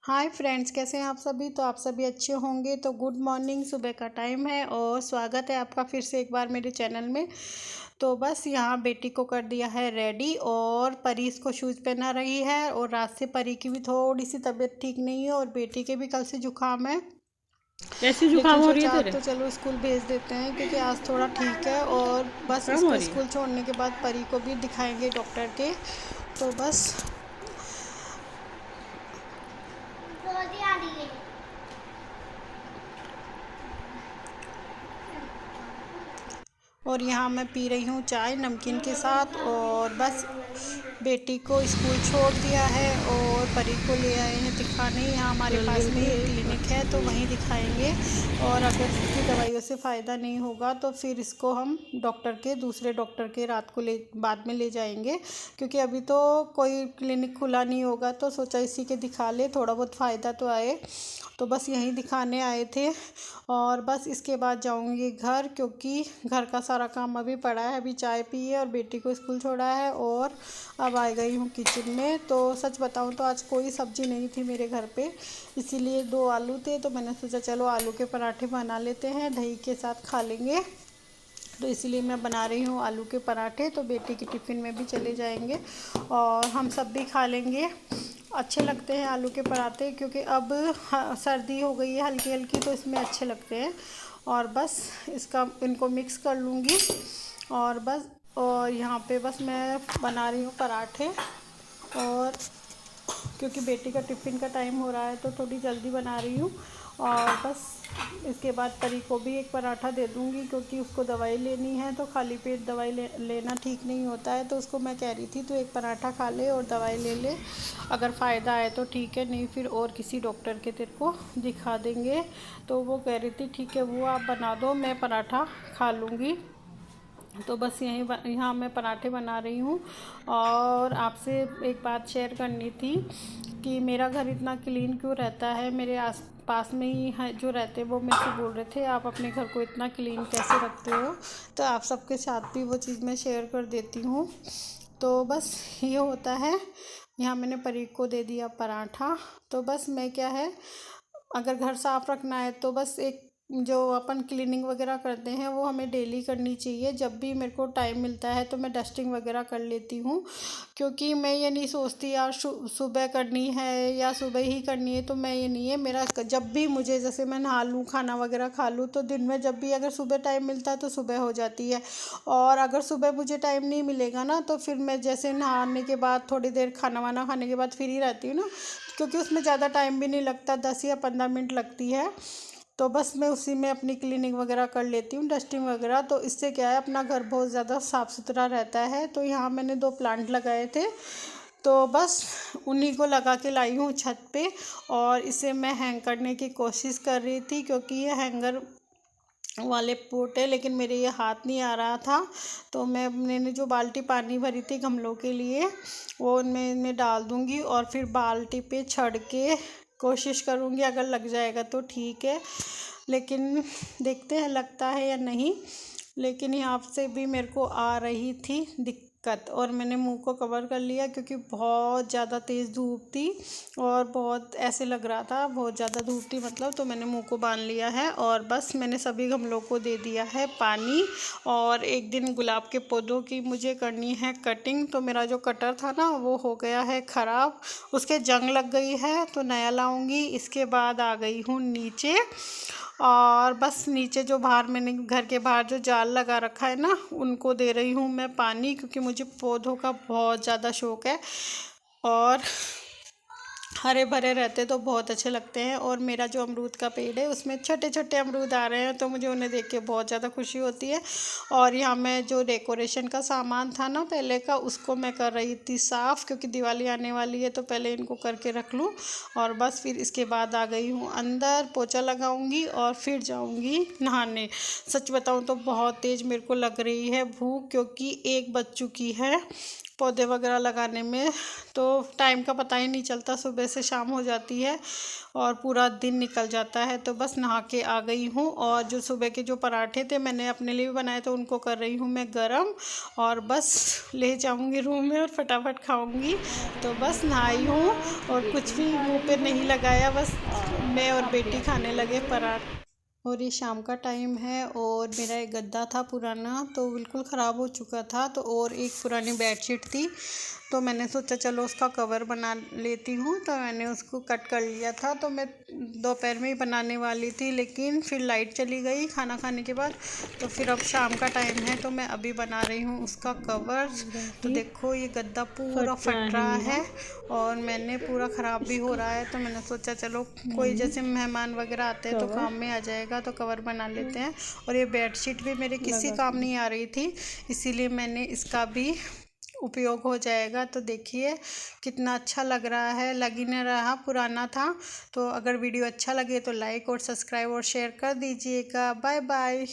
Hi friends, कैसे हैं आप सभी। तो आप सभी अच्छे होंगे। तो गुड मॉर्निंग, सुबह का टाइम है और स्वागत है आपका फिर से एक बार मेरे चैनल में। तो बस यहाँ बेटी को कर दिया है रेडी और परी इसको शूज़ पहना रही है। और रात से परी की भी थोड़ी सी तबीयत ठीक नहीं है और बेटी के भी कल से जुकाम है। कैसी जुकाम लेकिन हो रही है सोचा आज तेरे? तो चलो स्कूल भेज देते हैं क्योंकि आज थोड़ा ठीक है। और बस जुकाम हो इसको रही है। स्कूल छोड़ने के बाद परी को भी दिखाएंगे डॉक्टर के। तो बस और यहाँ मैं पी रही हूँ चाय नमकीन के साथ। और बस बेटी को स्कूल छोड़ दिया है और परी को ले आए हैं दिखाने। यहाँ हमारे पास में ही क्लिनिक है तो वहीं दिखाएंगे। और अगर इसकी दवाइयों से फ़ायदा नहीं होगा तो फिर इसको हम दूसरे डॉक्टर के रात को बाद में ले जाएंगे। क्योंकि अभी तो कोई क्लिनिक खुला नहीं होगा तो सोचा इसी के दिखा ले, थोड़ा बहुत फ़ायदा तो आए। तो बस यहीं दिखाने आए थे। और बस इसके बाद जाऊंगी घर, क्योंकि घर का सारा काम अभी पड़ा है। अभी चाय पी है और बेटी को स्कूल छोड़ा है और अब आ गई हूँ किचन में। तो सच बताऊँ तो आज कोई सब्ज़ी नहीं थी मेरे घर पे, इसीलिए 2 आलू थे तो मैंने सोचा चलो आलू के पराठे बना लेते हैं, दही के साथ खा लेंगे। तो इसीलिए मैं बना रही हूँ आलू के पराठे। तो बेटी की टिफ़िन में भी चले जाएंगे और हम सब भी खा लेंगे। अच्छे लगते हैं आलू के पराठे, क्योंकि अब सर्दी हो गई है हल्की हल्की तो इसमें अच्छे लगते हैं। और बस इनको मिक्स कर लूँगी और बस। और यहाँ पे बस मैं बना रही हूँ पराठे। और क्योंकि बेटी का टिफ़िन का टाइम हो रहा है तो थोड़ी जल्दी बना रही हूँ। और बस इसके बाद परी को भी एक पराठा दे दूँगी, क्योंकि उसको दवाई लेनी है तो खाली पेट दवाई लेना ठीक नहीं होता है। तो उसको मैं कह रही थी तो एक पराठा खा ले और दवाई ले ले, अगर फ़ायदा आए तो ठीक है, नहीं फिर और किसी डॉक्टर के तेरे को दिखा देंगे। तो वो कह रही थी ठीक है वो आप बना दो, मैं पराठा खा लूँगी। तो बस यहाँ मैं पराठे बना रही हूँ। और आपसे एक बात शेयर करनी थी कि मेरा घर इतना क्लीन क्यों रहता है। मेरे आस पास में ही है जो रहते वो मेरे से बोल रहे थे आप अपने घर को इतना क्लीन कैसे रखते हो। तो आप सबके साथ भी वो चीज़ मैं शेयर कर देती हूँ। तो बस ये होता है। यहाँ मैंने परी को दे दिया पराठा। तो बस मैं क्या है, अगर घर साफ़ रखना है तो बस एक जो अपन क्लीनिंग वगैरह करते हैं वो हमें डेली करनी चाहिए। जब भी मेरे को टाइम मिलता है तो मैं डस्टिंग वगैरह कर लेती हूँ, क्योंकि मैं ये नहीं सोचती यार सुबह करनी है या सुबह ही करनी है। तो मैं ये नहीं है, मेरा जब भी मुझे जैसे मैं नहा लूँ खाना वगैरह खा लूँ तो दिन में जब भी अगर सुबह टाइम मिलता है तो सुबह हो जाती है। और अगर सुबह मुझे टाइम नहीं मिलेगा ना तो फिर मैं जैसे नहाने के बाद थोड़ी देर खाना वाना खाने के बाद फ्री रहती हूँ ना, क्योंकि उसमें ज़्यादा टाइम भी नहीं लगता, 10 या 15 मिनट लगती है। तो बस मैं उसी में अपनी क्लीनिंग वगैरह कर लेती हूँ, डस्टिंग वगैरह। तो इससे क्या है अपना घर बहुत ज़्यादा साफ़ सुथरा रहता है। तो यहाँ मैंने 2 प्लांट लगाए थे तो बस उन्हीं को लगा के लाई हूँ छत पे। और इसे मैं हैंग करने की कोशिश कर रही थी, क्योंकि ये हैंगर वाले पोट है लेकिन मेरे ये हाथ नहीं आ रहा था। तो मैंने जो बाल्टी पानी भरी थी गमलों के लिए वो इनमें डाल दूँगी और फिर बाल्टी पे छड़ के कोशिश करूँगी, अगर लग जाएगा तो ठीक है, लेकिन देखते हैं लगता है या नहीं। लेकिन यहाँ से भी मेरे को आ रही थी दिक्कत और मैंने मुंह को कवर कर लिया, क्योंकि बहुत ज़्यादा तेज़ धूप थी और बहुत ऐसे लग रहा था बहुत ज़्यादा धूप थी मतलब। तो मैंने मुंह को बांध लिया है और बस मैंने सभी गमलों को दे दिया है पानी। और एक दिन गुलाब के पौधों की मुझे करनी है कटिंग। तो मेरा जो कटर था ना वो हो गया है ख़राब, उसके जंग लग गई है तो नया लाऊंगी। इसके बाद आ गई हूँ नीचे और बस नीचे जो बाहर मैंने घर के बाहर जो जाल लगा रखा है ना उनको दे रही हूँ मैं पानी, क्योंकि मुझे पौधों का बहुत ज़्यादा शौक़ है और हरे भरे रहते तो बहुत अच्छे लगते हैं। और मेरा जो अमरूद का पेड़ है उसमें छोटे छोटे अमरूद आ रहे हैं तो मुझे उन्हें देख के बहुत ज़्यादा खुशी होती है। और यहाँ मैं जो डेकोरेशन का सामान था ना पहले का उसको मैं कर रही थी साफ़, क्योंकि दिवाली आने वाली है तो पहले इनको करके रख लूँ। और बस फिर इसके बाद आ गई हूँ अंदर, पोछा लगाऊंगी और फिर जाऊंगी नहाने। सच बताऊँ तो बहुत तेज़ मेरे को लग रही है भूख, क्योंकि 1 बज चुकी है। पौधे वगैरह लगाने में, तो टाइम का पता ही नहीं चलता, सुबह से शाम हो जाती है और पूरा दिन निकल जाता है। तो बस नहा के आ गई हूँ और जो सुबह के जो पराठे थे मैंने अपने लिए भी बनाए, तो उनको कर रही हूँ मैं गरम और बस ले जाऊँगी रूम में और फटाफट खाऊँगी। तो बस नहाई हूँ और कुछ भी मुँह पे नहीं लगाया, बस मैं और बेटी खाने लगे पराठे। और ये शाम का टाइम है और मेरा एक गद्दा था पुराना, तो बिल्कुल ख़राब हो चुका था, तो और एक पुरानी बेडशीट थी, तो मैंने सोचा चलो उसका कवर बना लेती हूँ। तो मैंने उसको कट कर लिया था, तो मैं दोपहर में ही बनाने वाली थी, लेकिन फिर लाइट चली गई खाना खाने के बाद, तो फिर अब शाम का टाइम है तो मैं अभी बना रही हूँ उसका कवर। तो देखो ये गद्दा पूरा फट रहा है और मैंने पूरा ख़राब भी हो रहा है, तो मैंने सोचा चलो कोई जैसे मेहमान वगैरह आते हैं तो काम में आ जाएगा, तो कवर बना लेते हैं। और ये बेडशीट भी मेरे किसी काम नहीं आ रही थी, इसीलिए मैंने इसका भी उपयोग हो जाएगा। तो देखिए कितना अच्छा लग रहा है, लग ही नहीं रहा पुराना था। तो अगर वीडियो अच्छा लगे तो लाइक और सब्सक्राइब और शेयर कर दीजिएगा। Bye bye.